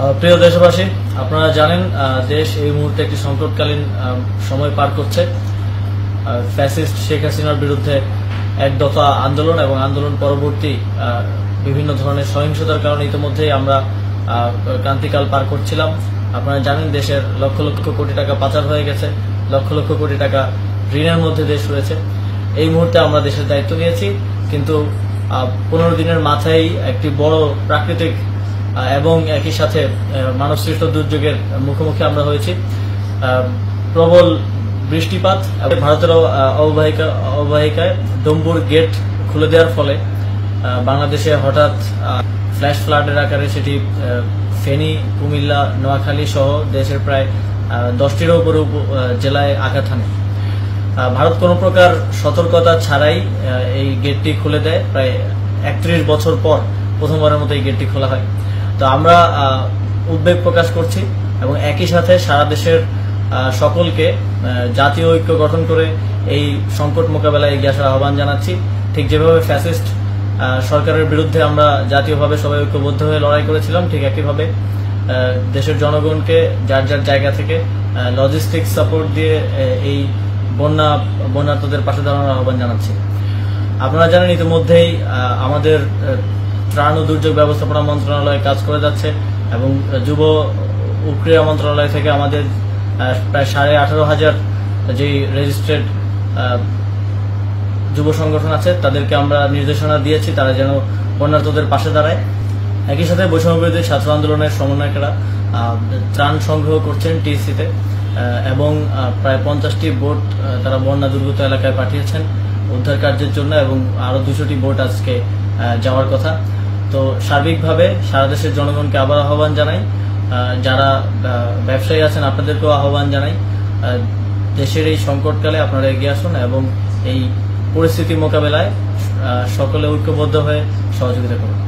প্রিয় দেশবাসী, আপনারা জানেন দেশ এই মুহূর্তে একটি সংকটকালীন সময় পার করছে। ফ্যাসিস্ট শেখ হাসিনার বিরুদ্ধে এক দফা আন্দোলন এবং আন্দোলন পরবর্তী বিভিন্ন ধরনের সহিংসতার কারণে ইতিমধ্যেই আমরা ক্রান্তিকাল পার করছিলাম। আপনারা জানেন দেশের লক্ষ লক্ষ কোটি টাকা পাচার হয়ে গেছে, লক্ষ লক্ষ কোটি টাকা ঋণের মধ্যে দেশ রয়েছে। এই মুহূর্তে আমরা দেশের দায়িত্ব নিয়েছি, কিন্তু 15 দিনের মাথায় একটি বড় প্রাকৃতিক এবং একই সাথে মানবসৃষ্ট দুর্যোগের মুখোমুখি আমরা হয়েছি। প্রবল বৃষ্টিপাত এবং ভারতের অববাহিকায় ডম্বুর গেট খুলে দেওয়ার ফলে বাংলাদেশে হঠাৎ ফ্ল্যাশ ফ্লাডের আকারে সেটি ফেনী, কুমিল্লা, নোয়াখালী সহ দেশের প্রায় 10টিরও উপরে জেলায় আঘাত হানে। ভারত কোনো প্রকার সতর্কতা ছাড়াই এই গেটটি খুলে দেয়। প্রায় 31 বছর পর প্রথমবারের মতো এই গেটটি খোলা হয়। তো আমরা উদ্বেগ প্রকাশ করছি এবং একই সাথে সারা দেশের সকলকে জাতীয় ঐক্য গঠন করে এই সংকট মোকাবেলায় এগিয়ে আসার আহ্বান জানাচ্ছি। ঠিক যেভাবে ফ্যাসিস্ট সরকারের বিরুদ্ধে আমরা জাতীয়ভাবে সবাই ঐক্যবদ্ধ হয়ে লড়াই করেছিলাম, ঠিক একইভাবে দেশের জনগণকে যার যার জায়গা থেকে লজিস্টিক সাপোর্ট দিয়ে এই বন্যার্তদের পাশে দাঁড়ানোর আহ্বান জানাচ্ছি। আপনারা জানেন ইতিমধ্যেই আমাদের ত্রাণ ও দুর্যোগ ব্যবস্থাপনা মন্ত্রণালয় কাজ করে যাচ্ছে এবং যুব ও ক্রীড়া মন্ত্রণালয় থেকে আমাদের প্রায় 18,500 যে রেজিস্ট্রেড যুব সংগঠন আছে তাদেরকে আমরা নির্দেশনা দিয়েছি তারা যেন বন্যার্তদের পাশে দাঁড়ায়। একই সাথে বৈষম্যবিরোধী ছাত্র আন্দোলনের সমন্বয়কেরা ত্রাণ সংগ্রহ করছেন টিএসসিতে এবং প্রায় 50টি বোট তারা বন্যা দুর্গত এলাকায় পাঠিয়েছেন উদ্ধার কার্যের জন্য এবং আরো 200টি বোট আজকে যাওয়ার কথা। তো সার্বিকভাবে সারা দেশের জনগণকে আবার আহ্বান জানাই, যারা ব্যবসায়ী আছেন আপনাদেরকেও আহ্বান জানাই, দেশের এই সংকটকালে আপনারা এগিয়ে আসুন এবং এই পরিস্থিতি মোকাবেলায় সকলে ঐক্যবদ্ধ হয়ে সহযোগিতা করুন।